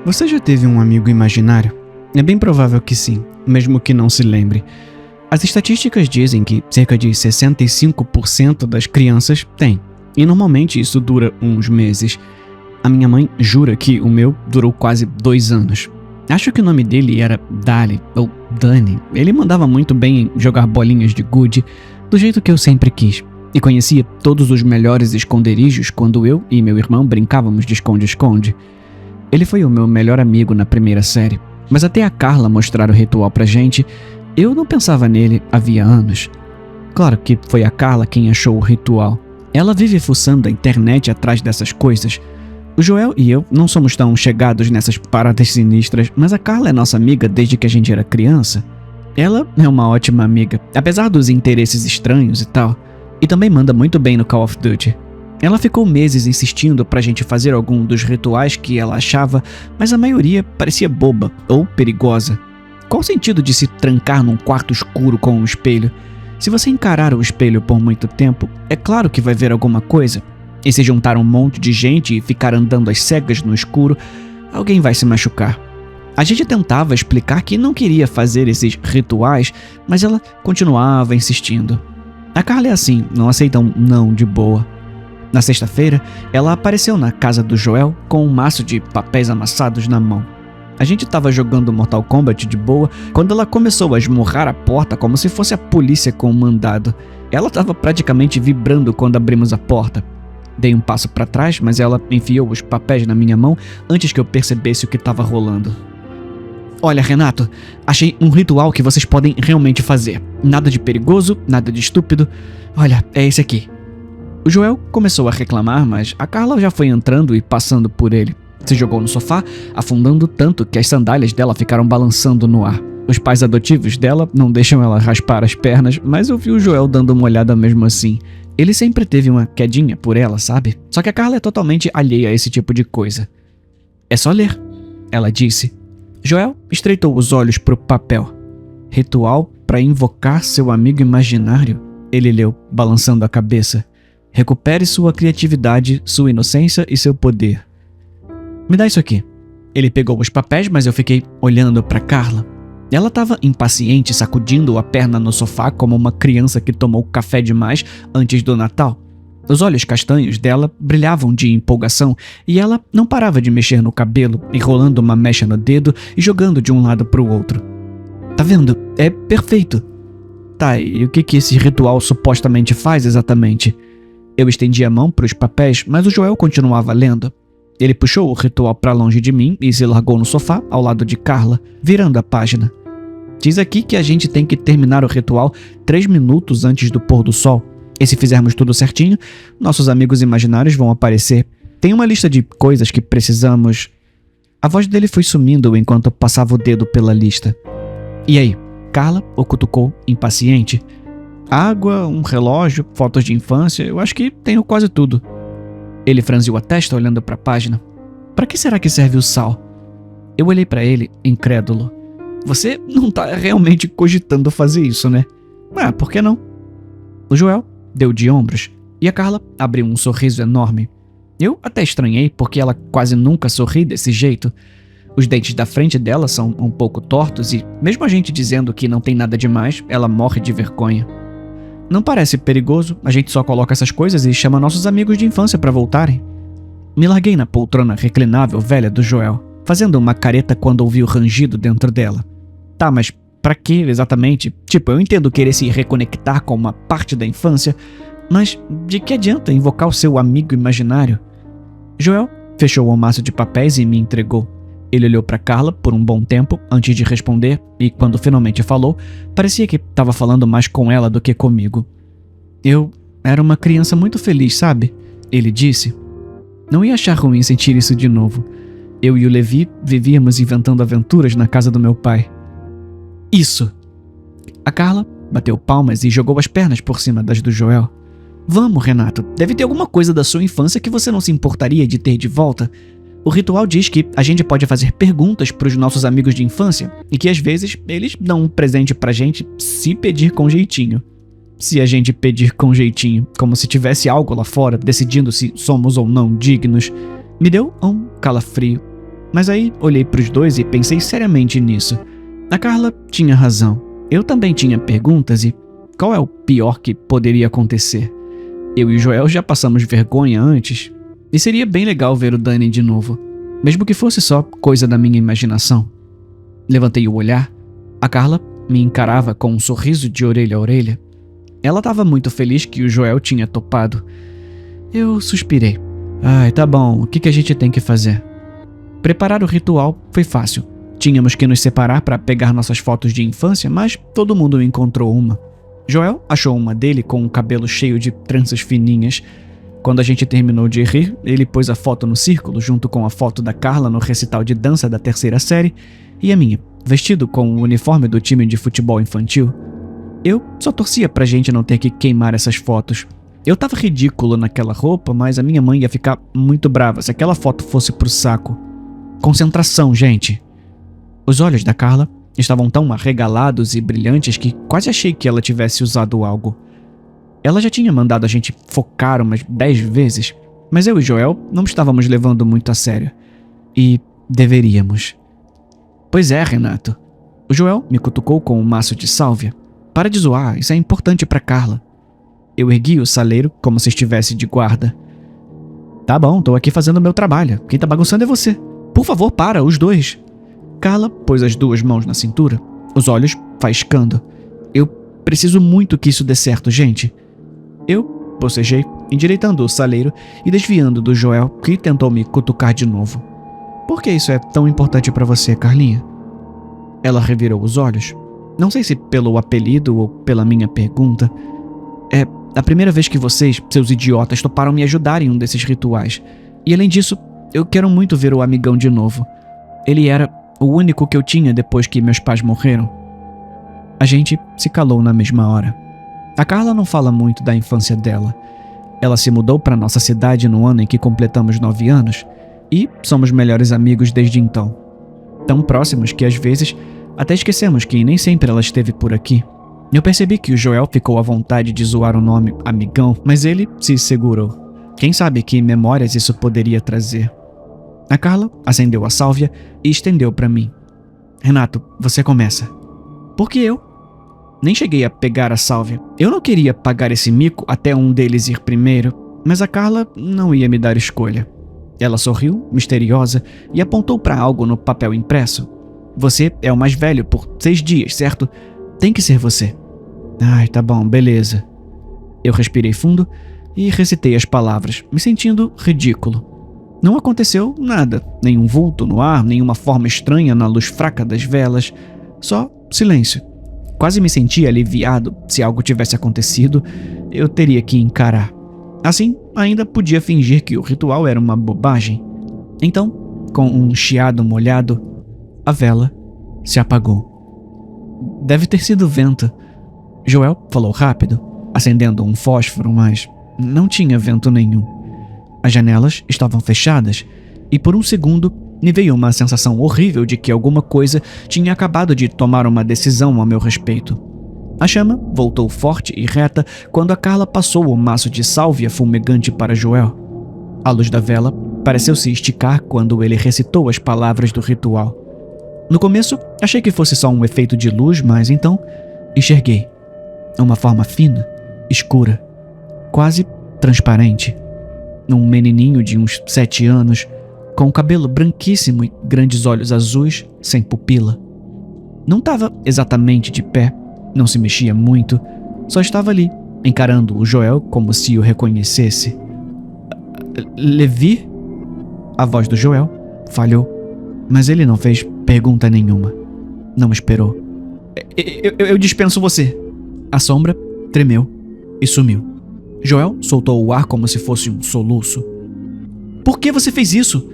Você já teve um amigo imaginário? É bem provável que sim, mesmo que não se lembre. As estatísticas dizem que cerca de 65% das crianças têm, e normalmente isso dura uns meses. A minha mãe jura que o meu durou quase 2 anos. Acho que o nome dele era Dali, ou Dani. Ele mandava muito bem em jogar bolinhas de gude, do jeito que eu sempre quis, e conhecia todos os melhores esconderijos quando eu e meu irmão brincávamos de esconde-esconde. Ele foi o meu melhor amigo na primeira série, mas até a Carla mostrar o ritual pra gente, eu não pensava nele havia anos. Claro que foi a Carla quem achou o ritual. Ela vive fuçando a internet atrás dessas coisas. O Joel e eu não somos tão chegados nessas paradas sinistras, mas a Carla é nossa amiga desde que a gente era criança. Ela é uma ótima amiga, apesar dos interesses estranhos e tal, e também manda muito bem no Call of Duty. Ela ficou meses insistindo pra gente fazer algum dos rituais que ela achava, mas a maioria parecia boba ou perigosa. Qual o sentido de se trancar num quarto escuro com um espelho? Se você encarar o espelho por muito tempo, é claro que vai ver alguma coisa. E se juntar um monte de gente e ficar andando às cegas no escuro, alguém vai se machucar. A gente tentava explicar que não queria fazer esses rituais, mas ela continuava insistindo. A Carla é assim, não aceita um não de boa. Na sexta-feira, ela apareceu na casa do Joel com um maço de papéis amassados na mão. A gente estava jogando Mortal Kombat de boa quando ela começou a esmurrar a porta como se fosse a polícia com um mandado. Ela estava praticamente vibrando quando abrimos a porta. Dei um passo para trás, mas ela enfiou os papéis na minha mão antes que eu percebesse o que estava rolando. Olha, Renato, achei um ritual que vocês podem realmente fazer. Nada de perigoso, nada de estúpido. Olha, é esse aqui. O Joel começou a reclamar, mas a Carla já foi entrando e passando por ele. Se jogou no sofá, afundando tanto que as sandálias dela ficaram balançando no ar. Os pais adotivos dela não deixam ela raspar as pernas, mas eu vi o Joel dando uma olhada mesmo assim. Ele sempre teve uma quedinha por ela, sabe? Só que a Carla é totalmente alheia a esse tipo de coisa. É só ler, ela disse. Joel estreitou os olhos pro papel. Ritual para invocar seu amigo imaginário, ele leu, balançando a cabeça. Recupere sua criatividade, sua inocência e seu poder. Me dá isso aqui. Ele pegou os papéis, mas eu fiquei olhando para Carla. Ela estava impaciente, sacudindo a perna no sofá como uma criança que tomou café demais antes do Natal. Os olhos castanhos dela brilhavam de empolgação e ela não parava de mexer no cabelo, enrolando uma mecha no dedo e jogando de um lado para o outro. Tá vendo? É perfeito. Tá, e o que esse ritual supostamente faz exatamente? Eu estendi a mão para os papéis, mas o Joel continuava lendo. Ele puxou o ritual para longe de mim e se largou no sofá, ao lado de Carla, virando a página. Diz aqui que a gente tem que terminar o ritual 3 minutos antes do pôr do sol. E se fizermos tudo certinho, nossos amigos imaginários vão aparecer. Tem uma lista de coisas que precisamos... A voz dele foi sumindo enquanto passava o dedo pela lista. E aí? Carla o cutucou, impaciente. Água, um relógio, fotos de infância, eu acho que tenho quase tudo. Ele franziu a testa olhando para a página. Para que será que serve o sal? Eu olhei para ele, incrédulo. Você não tá realmente cogitando fazer isso, né? Ah, por que não? O Joel deu de ombros e a Carla abriu um sorriso enorme. Eu até estranhei porque ela quase nunca sorri desse jeito. Os dentes da frente dela são um pouco tortos e, mesmo a gente dizendo que não tem nada demais, ela morre de vergonha. Não parece perigoso, a gente só coloca essas coisas e chama nossos amigos de infância para voltarem. Me larguei na poltrona reclinável velha do Joel, fazendo uma careta quando ouvi o rangido dentro dela. Tá, mas pra que exatamente? Tipo, eu entendo querer se reconectar com uma parte da infância, mas de que adianta invocar o seu amigo imaginário? Joel fechou o maço de papéis e me entregou. Ele olhou para Carla por um bom tempo antes de responder e, quando finalmente falou, parecia que estava falando mais com ela do que comigo. Eu era uma criança muito feliz, sabe? Ele disse. Não ia achar ruim sentir isso de novo. Eu e o Levi vivíamos inventando aventuras na casa do meu pai. Isso! A Carla bateu palmas e jogou as pernas por cima das do Joel. Vamos, Renato. Deve ter alguma coisa da sua infância que você não se importaria de ter de volta. O ritual diz que a gente pode fazer perguntas para os nossos amigos de infância e que às vezes eles dão um presente pra gente se pedir com jeitinho. Se a gente pedir com jeitinho, como se tivesse algo lá fora decidindo se somos ou não dignos, me deu um calafrio. Mas aí olhei pros dois e pensei seriamente nisso. A Carla tinha razão. Eu também tinha perguntas e qual é o pior que poderia acontecer? Eu e o Joel já passamos vergonha antes e seria bem legal ver o Danny de novo, mesmo que fosse só coisa da minha imaginação. Levantei o olhar. A Carla me encarava com um sorriso de orelha a orelha. Ela estava muito feliz que o Joel tinha topado. Eu suspirei. Ai, tá bom, o que a gente tem que fazer? Preparar o ritual foi fácil. Tínhamos que nos separar para pegar nossas fotos de infância, mas todo mundo encontrou uma. Joel achou uma dele com um cabelo cheio de tranças fininhas. Quando a gente terminou de rir, ele pôs a foto no círculo junto com a foto da Carla no recital de dança da 3ª série e a minha, vestido com o uniforme do time de futebol infantil. Eu só torcia pra gente não ter que queimar essas fotos. Eu tava ridículo naquela roupa, mas a minha mãe ia ficar muito brava se aquela foto fosse pro saco. Concentração, gente. Os olhos da Carla estavam tão arregalados e brilhantes que quase achei que ela tivesse usado algo. Ela já tinha mandado a gente focar umas 10 vezes, mas eu e Joel não estávamos levando muito a sério. E deveríamos. Pois é, Renato. O Joel me cutucou com um maço de sálvia. Para de zoar, isso é importante pra Carla. Eu ergui o saleiro como se estivesse de guarda. Tá bom, tô aqui fazendo o meu trabalho. Quem tá bagunçando é você. Por favor, para, os dois. Carla pôs as 2 mãos na cintura, os olhos faiscando. Eu preciso muito que isso dê certo, gente. Eu bocejei, endireitando o saleiro e desviando do Joel, que tentou me cutucar de novo. Por que isso é tão importante pra você, Carlinha? Ela revirou os olhos. Não sei se pelo apelido ou pela minha pergunta. É a primeira vez que vocês, seus idiotas, toparam me ajudar em um desses rituais. E além disso, eu quero muito ver o amigão de novo. Ele era o único que eu tinha depois que meus pais morreram. A gente se calou na mesma hora. A Carla não fala muito da infância dela. Ela se mudou para nossa cidade no ano em que completamos 9 anos e somos melhores amigos desde então. Tão próximos que às vezes até esquecemos que nem sempre ela esteve por aqui. Eu percebi que o Joel ficou à vontade de zoar o nome amigão, mas ele se segurou. Quem sabe que memórias isso poderia trazer? A Carla acendeu a sálvia e estendeu para mim. Renato, você começa. Por que eu? Nem cheguei a pegar a sálvia. Eu não queria pagar esse mico até um deles ir primeiro, mas a Carla não ia me dar escolha. Ela sorriu, misteriosa, e apontou para algo no papel impresso. Você é o mais velho por 6 dias, certo? Tem que ser você. Ai, tá bom, beleza. Eu respirei fundo e recitei as palavras, me sentindo ridículo. Não aconteceu nada, nenhum vulto no ar, nenhuma forma estranha na luz fraca das velas, só silêncio. Quase me senti aliviado. Se algo tivesse acontecido, eu teria que encarar. Assim, ainda podia fingir que o ritual era uma bobagem. Então, com um chiado molhado, a vela se apagou. Deve ter sido vento. Joel falou rápido, acendendo um fósforo, mas não tinha vento nenhum. As janelas estavam fechadas e por um segundo me veio uma sensação horrível de que alguma coisa tinha acabado de tomar uma decisão a meu respeito. A chama voltou forte e reta quando a Carla passou o maço de sálvia fumegante para Joel. A luz da vela pareceu se esticar quando ele recitou as palavras do ritual. No começo, achei que fosse só um efeito de luz, mas então enxerguei uma forma fina, escura, quase transparente. Um menininho de uns 7 anos, com cabelo branquíssimo e grandes olhos azuis, sem pupila. Não estava exatamente de pé, não se mexia muito, só estava ali, encarando o Joel como se o reconhecesse. Levi? A voz do Joel falhou, mas ele não fez pergunta nenhuma. Não esperou. Eu dispenso você. A sombra tremeu e sumiu. Joel soltou o ar como se fosse um soluço. Por que você fez isso?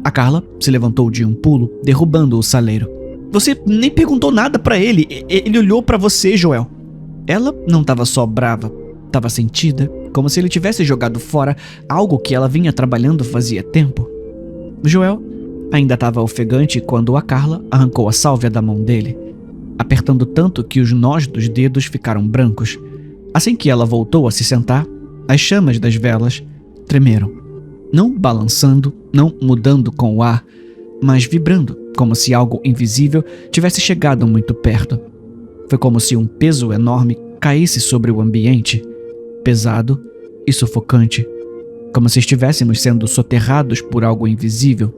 A Carla se levantou de um pulo, derrubando o saleiro. Você nem perguntou nada pra ele. Ele olhou pra você, Joel. Ela não estava só brava, estava sentida, como se ele tivesse jogado fora algo que ela vinha trabalhando fazia tempo. Joel ainda estava ofegante quando a Carla arrancou a sálvia da mão dele, apertando tanto que os nós dos dedos ficaram brancos. Assim que ela voltou a se sentar, as chamas das velas tremeram. Não balançando, não mudando com o ar, mas vibrando, como se algo invisível tivesse chegado muito perto. Foi como se um peso enorme caísse sobre o ambiente, pesado e sufocante, como se estivéssemos sendo soterrados por algo invisível,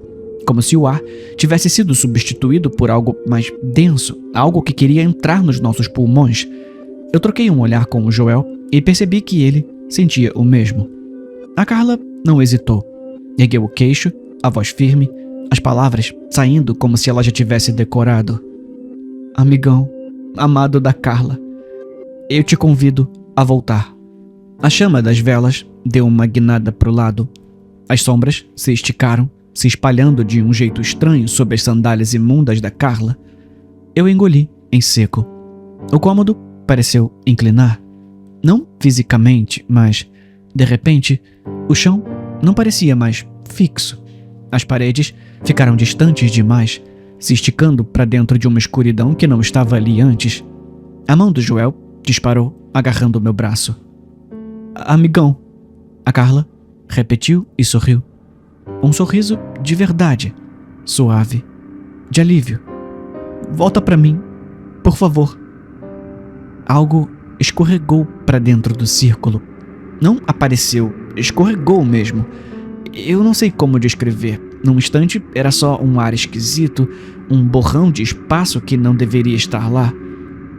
como se o ar tivesse sido substituído por algo mais denso, algo que queria entrar nos nossos pulmões. Eu troquei um olhar com o Joel e percebi que ele sentia o mesmo. A Carla não hesitou. Ergueu o queixo, a voz firme, as palavras saindo como se ela já tivesse decorado. Amigão, amado da Carla, eu te convido a voltar. A chama das velas deu uma guinada pro lado. As sombras se esticaram, se espalhando de um jeito estranho sobre as sandálias imundas da Carla. Eu engoli em seco. O cômodo pareceu inclinar. Não fisicamente, mas, de repente, o chão não parecia mais fixo. As paredes ficaram distantes demais, se esticando para dentro de uma escuridão que não estava ali antes. A mão do Joel disparou, agarrando meu braço. Amigão, a Carla repetiu e sorriu. Um sorriso de verdade, suave, de alívio. Volta para mim, por favor. Algo escorregou para dentro do círculo. Não apareceu, escorregou mesmo. Eu não sei como descrever. Num instante era só um ar esquisito, um borrão de espaço que não deveria estar lá.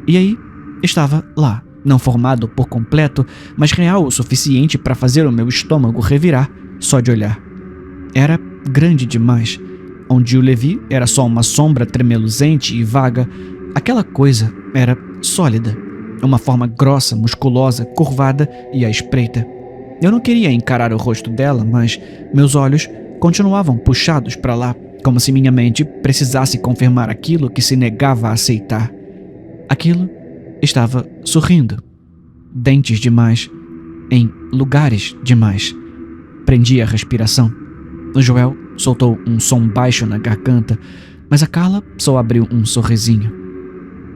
E aí estava lá, não formado por completo, mas real o suficiente para fazer o meu estômago revirar só de olhar. Era grande demais. Onde o Levi era só uma sombra tremeluzente e vaga, aquela coisa era sólida. Uma forma grossa, musculosa, curvada e à espreita. Eu não queria encarar o rosto dela, mas meus olhos continuavam puxados para lá, como se minha mente precisasse confirmar aquilo que se negava a aceitar. Aquilo estava sorrindo. Dentes demais, em lugares demais. Prendi a respiração. O Joel soltou um som baixo na garganta, mas a Carla só abriu um sorrisinho.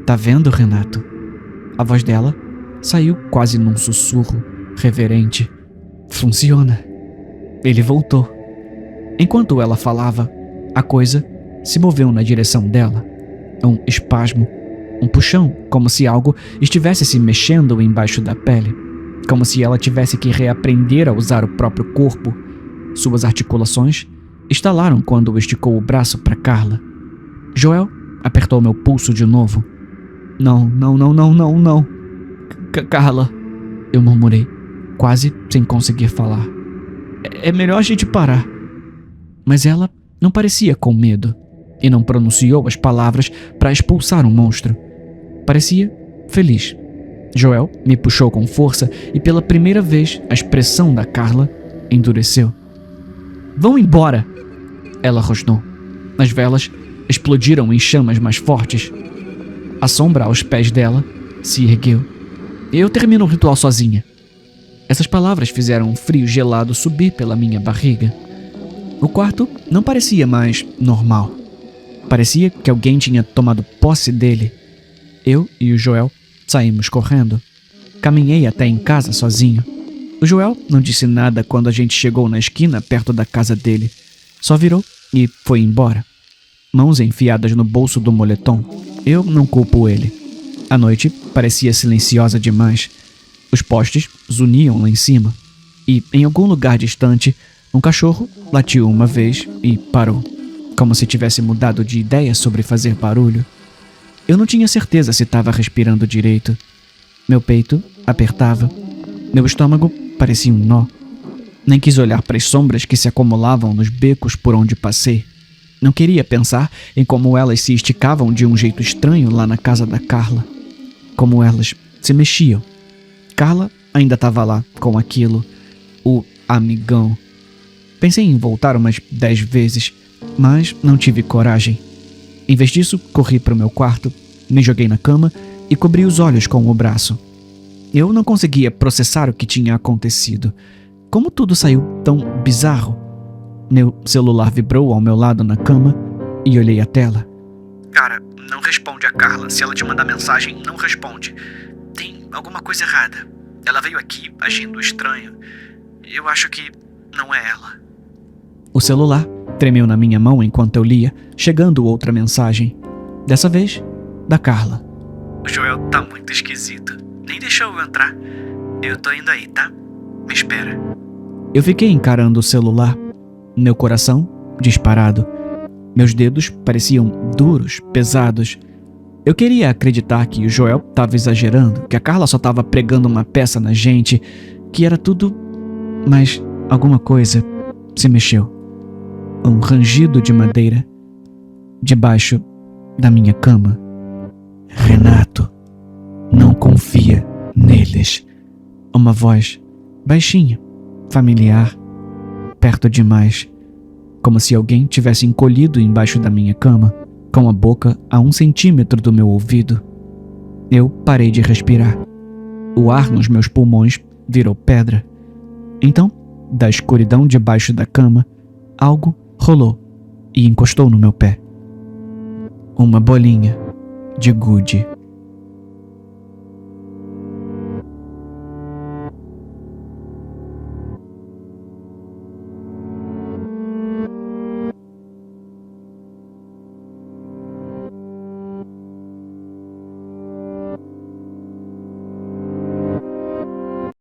Tá vendo, Renato? A voz dela saiu quase num sussurro reverente. Funciona. Ele voltou. Enquanto ela falava, a coisa se moveu na direção dela. Um espasmo, um puxão, como se algo estivesse se mexendo embaixo da pele. Como se ela tivesse que reaprender a usar o próprio corpo. Suas articulações estalaram quando esticou o braço para Carla. Joel apertou meu pulso de novo. Não. Carla, eu murmurei, quase sem conseguir falar. É melhor a gente parar. Mas ela não parecia com medo e não pronunciou as palavras para expulsar um monstro. Parecia feliz. Joel me puxou com força e pela primeira vez a expressão da Carla endureceu. Vão embora! Ela rosnou. As velas explodiram em chamas mais fortes. A sombra aos pés dela se ergueu. Eu termino o ritual sozinha. Essas palavras fizeram um frio gelado subir pela minha barriga. O quarto não parecia mais normal. Parecia que alguém tinha tomado posse dele. Eu e o Joel saímos correndo. Caminhei até em casa sozinho. O Joel não disse nada quando a gente chegou na esquina perto da casa dele. Só virou e foi embora. Mãos enfiadas no bolso do moletom. Eu não culpo ele. A noite parecia silenciosa demais. Os postes zuniam lá em cima. E, em algum lugar distante, um cachorro latiu uma vez e parou. Como se tivesse mudado de ideia sobre fazer barulho. Eu não tinha certeza se estava respirando direito. Meu peito apertava. Meu estômago parecia um nó. Nem quis olhar para as sombras que se acumulavam nos becos por onde passei. Não queria pensar em como elas se esticavam de um jeito estranho lá na casa da Carla. Como elas se mexiam. Carla ainda estava lá com aquilo. O amigão. Pensei em voltar umas 10 vezes, mas não tive coragem. Em vez disso, corri para o meu quarto, me joguei na cama e cobri os olhos com o braço. Eu não conseguia processar o que tinha acontecido. Como tudo saiu tão bizarro? Meu celular vibrou ao meu lado na cama e olhei a tela. Cara, não responde a Carla. Se ela te mandar mensagem, não responde. Tem alguma coisa errada. Ela veio aqui agindo estranho. Eu acho que não é ela. O celular tremeu na minha mão enquanto eu lia, chegando outra mensagem. Dessa vez, da Carla. O Joel tá muito esquisito. Nem deixou eu entrar. Eu tô indo aí, tá? Me espera. Eu fiquei encarando o celular, meu coração disparado. Meus dedos pareciam duros, pesados. Eu queria acreditar que o Joel estava exagerando, que a Carla só estava pregando uma peça na gente, que era tudo... Mas alguma coisa se mexeu. Um rangido de madeira debaixo da minha cama. Renato, não confia neles. Uma voz baixinha, familiar, perto demais, como se alguém tivesse encolhido embaixo da minha cama, com a boca a 1 centímetro do meu ouvido. Eu parei de respirar. O ar nos meus pulmões virou pedra. Então, da escuridão debaixo da cama, algo rolou e encostou no meu pé. Uma bolinha de gude.